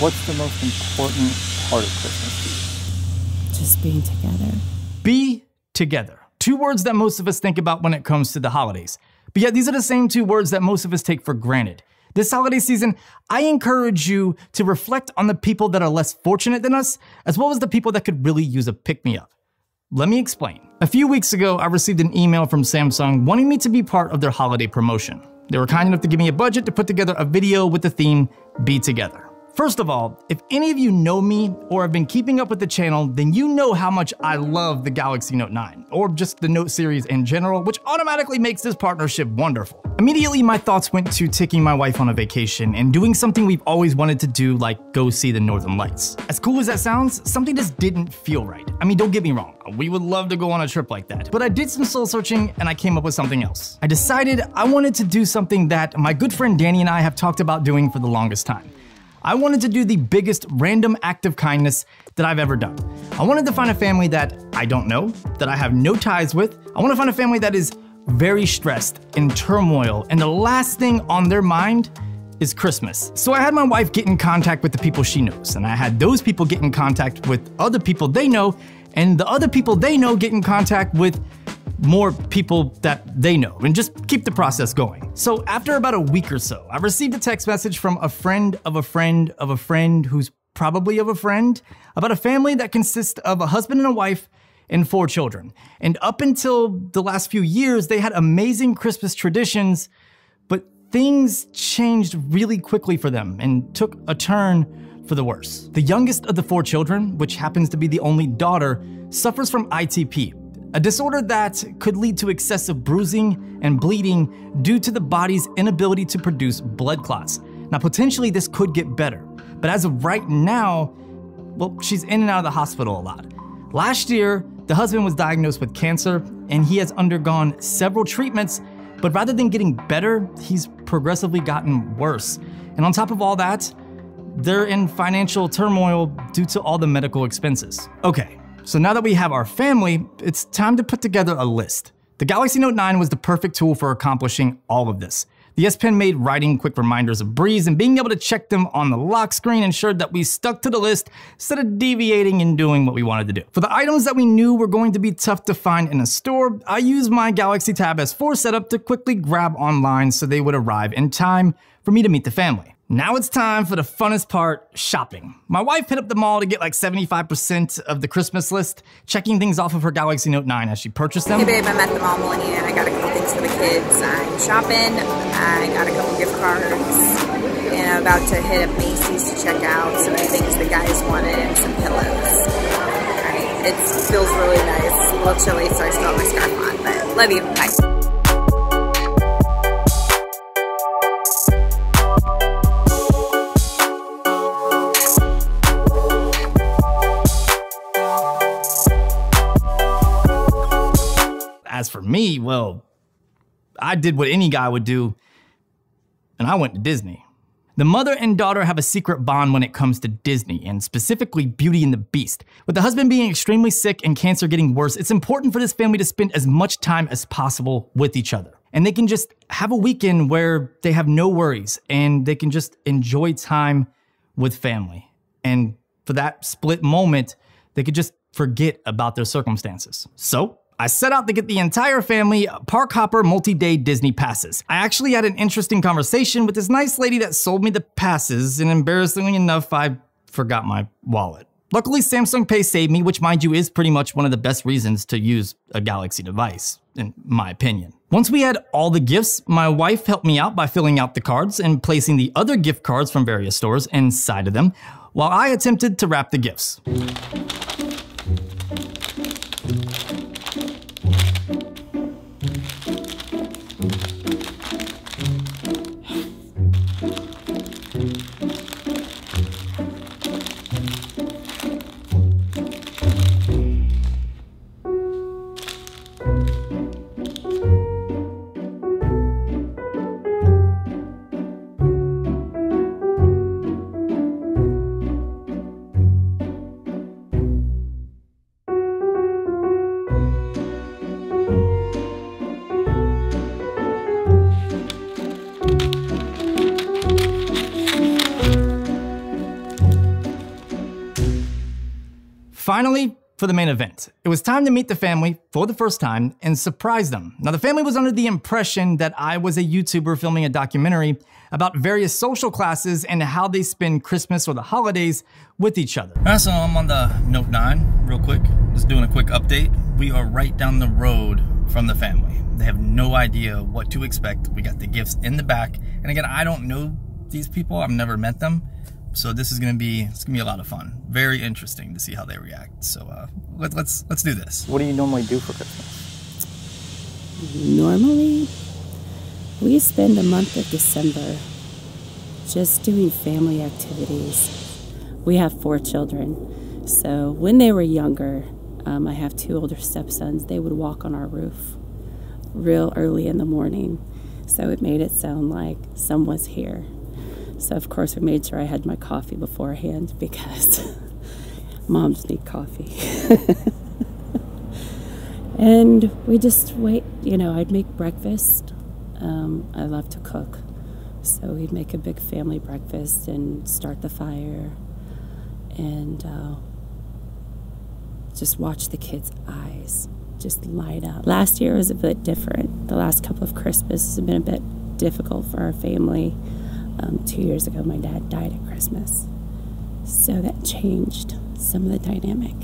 What's the most important part of Christmas to you? Just being together. Be together. Two words that most of us think about when it comes to the holidays. But yet these are the same two words that most of us take for granted. This holiday season, I encourage you to reflect on the people that are less fortunate than us, as well as the people that could really use a pick-me-up. Let me explain. A few weeks ago, I received an email from Samsung wanting me to be part of their holiday promotion. They were kind enough to give me a budget to put together a video with the theme, Be Together. First of all, if any of you know me or have been keeping up with the channel, then you know how much I love the Galaxy Note 9, or just the Note series in general, which automatically makes this partnership wonderful. Immediately, my thoughts went to taking my wife on a vacation and doing something we've always wanted to do, like go see the Northern Lights. As cool as that sounds, something just didn't feel right. I mean, don't get me wrong, we would love to go on a trip like that, but I did some soul searching and I came up with something else. I decided I wanted to do something that my good friend Danny and I have talked about doing for the longest time. I wanted to do the biggest random act of kindness that I've ever done. I wanted to find a family that I don't know, that I have no ties with. I want to find a family that is very stressed, in turmoil, and the last thing on their mind is Christmas. So I had my wife get in contact with the people she knows, and I had those people get in contact with other people they know, and the other people they know get in contact with more people that they know, and just keep the process going. So after about a week or so, I received a text message from a friend of a friend of a friend who's probably of a friend about a family that consists of a husband and a wife and 4 children. And up until the last few years, they had amazing Christmas traditions, but things changed really quickly for them and took a turn for the worse. The youngest of the 4 children, which happens to be the only daughter, suffers from ITP, a disorder that could lead to excessive bruising and bleeding due to the body's inability to produce blood clots. Now, potentially this could get better, but as of right now, well, she's in and out of the hospital a lot. Last year, the husband was diagnosed with cancer and he has undergone several treatments, but rather than getting better, he's progressively gotten worse. And on top of all that, they're in financial turmoil due to all the medical expenses. Okay. So now that we have our family, it's time to put together a list. The Galaxy Note 9 was the perfect tool for accomplishing all of this. The S Pen made writing quick reminders a breeze, and being able to check them on the lock screen ensured that we stuck to the list instead of deviating and doing what we wanted to do. For the items that we knew were going to be tough to find in a store, I used my Galaxy Tab S4 setup to quickly grab online so they would arrive in time for me to meet the family. Now it's time for the funnest part, shopping. My wife hit up the mall to get like 75% of the Christmas list, checking things off of her Galaxy Note 9 as she purchased them. Hey babe, I'm at the mall, Millennia. I got a couple things for the kids. I'm shopping. I got a couple gift cards. And I'm about to hit up Macy's to check out some of the things the guys wanted and some pillows. Alright, it feels really nice. A little chilly, so I still have my scarf on, but love you. Bye. As for me, well, I did what any guy would do, and I went to Disney. The mother and daughter have a secret bond when it comes to Disney, and specifically Beauty and the Beast. With the husband being extremely sick and cancer getting worse, it's important for this family to spend as much time as possible with each other. And they can just have a weekend where they have no worries, and they can just enjoy time with family. And for that split moment, they could just forget about their circumstances. So I set out to get the entire family Park Hopper multi-day Disney passes. I actually had an interesting conversation with this nice lady that sold me the passes, and embarrassingly enough, I forgot my wallet. Luckily, Samsung Pay saved me, which mind you is pretty much one of the best reasons to use a Galaxy device, in my opinion. Once we had all the gifts, my wife helped me out by filling out the cards and placing the other gift cards from various stores inside of them, while I attempted to wrap the gifts. Finally, for the main event, it was time to meet the family for the first time and surprise them. Now, the family was under the impression that I was a YouTuber filming a documentary about various social classes and how they spend Christmas or the holidays with each other. All right, so I'm on the Note 9 real quick, just doing a quick update. We are right down the road from the family. They have no idea what to expect. We got the gifts in the back. And again, I don't know these people. I've never met them. So this is gonna be a lot of fun. Very interesting to see how they react. So let's do this. What do you normally do for Christmas? Normally, we spend the month of December just doing family activities. We have 4 children. So when they were younger, I have 2 older stepsons. They would walk on our roof real early in the morning. So it made it sound like someone's here. So of course we made sure I had my coffee beforehand because moms need coffee. And we just wait, you know, I'd make breakfast. I love to cook. So we'd make a big family breakfast and start the fire and just watch the kids' eyes just light up. Last year was a bit different. The last couple of Christmases have been a bit difficult for our family. 2 years ago, my dad died at Christmas. So that changed some of the dynamic.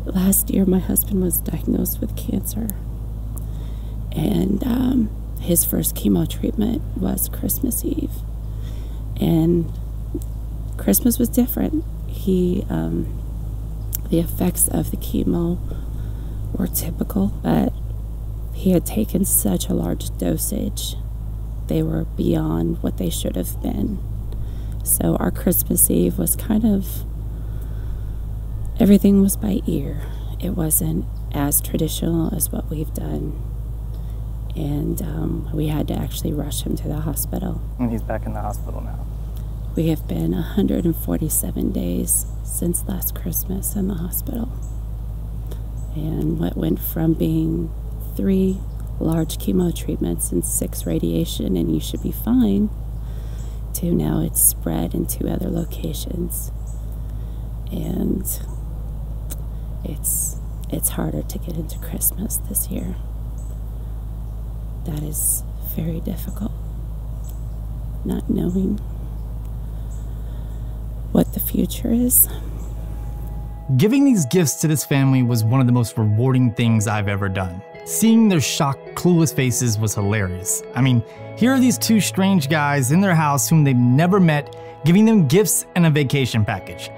Last year, my husband was diagnosed with cancer. And his first chemo treatment was Christmas Eve. And Christmas was different. The effects of the chemo were typical, but he had taken such a large dosage. They were beyond what they should have been. So our Christmas Eve was kind of, everything was by ear. It wasn't as traditional as what we've done. And we had to actually rush him to the hospital. And he's back in the hospital now. We have been 147 days since last Christmas in the hospital. And what went from being 3 large chemo treatments and 6 radiation and you should be fine, to now it's spread in 2 other locations. And it's harder to get into Christmas this year. That is very difficult. Not knowing what the future is. Giving these gifts to this family was one of the most rewarding things I've ever done. Seeing their shocked, clueless faces was hilarious. I mean, here are these 2 strange guys in their house whom they've never met, giving them gifts and a vacation package.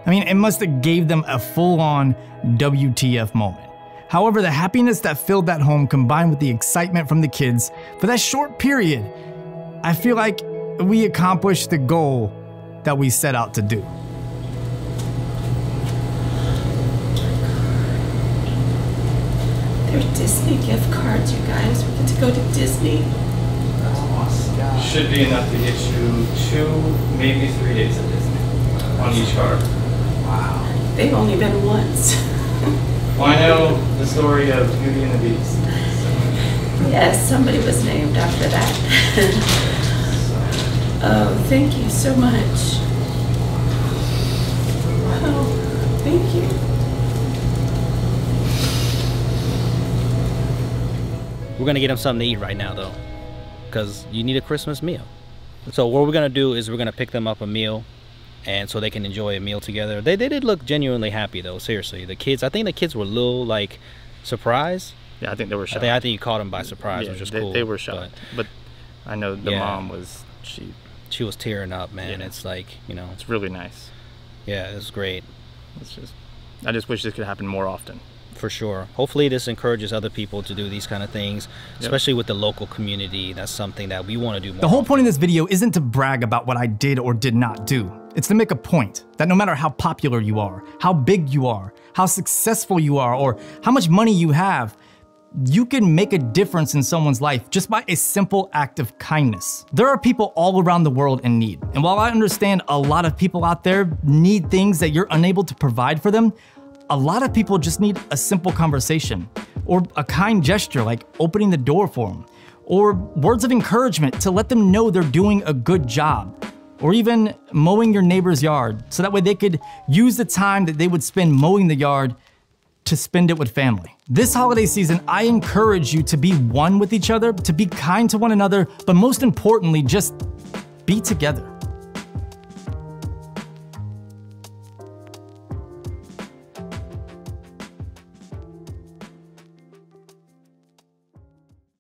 I mean, it must have gave them a full-on WTF moment. However, the happiness that filled that home combined with the excitement from the kids for that short period, I feel like we accomplished the goal that we set out to do. They're Disney gift cards, you guys. We get to go to Disney. That's awesome. Should be enough to get you 2, maybe 3 days at Disney on each card. Wow. They've only been once. Well, I know the story of Beauty and the Beast. Yes, somebody was named after that. Oh, thank you so much. Wow, thank you. We're gonna get them something to eat right now though, because you need a Christmas meal. So what we're gonna do is we're gonna pick them up a meal, and so they can enjoy a meal together. They did look genuinely happy though, seriously. The kids, I think the kids were a little like surprised. Yeah, I think they were shocked. I think you caught them by surprise, which was cool. They were shocked, but I know the mom was, she was tearing up, man. Yeah. It's like, you know, it's really nice. Yeah, it was great. I just wish this could happen more often. For sure. Hopefully this encourages other people to do these kind of things, especially with the local community. That's something that we want to do more. The whole point of this video isn't to brag about what I did or did not do. It's to make a point that no matter how popular you are, how big you are, how successful you are, or how much money you have, you can make a difference in someone's life just by a simple act of kindness. There are people all around the world in need. And while I understand a lot of people out there need things that you're unable to provide for them, a lot of people just need a simple conversation or a kind gesture like opening the door for them, or words of encouragement to let them know they're doing a good job, or even mowing your neighbor's yard, so that way they could use the time that they would spend mowing the yard to spend it with family. This holiday season, I encourage you to be one with each other, to be kind to one another, but most importantly, just be together.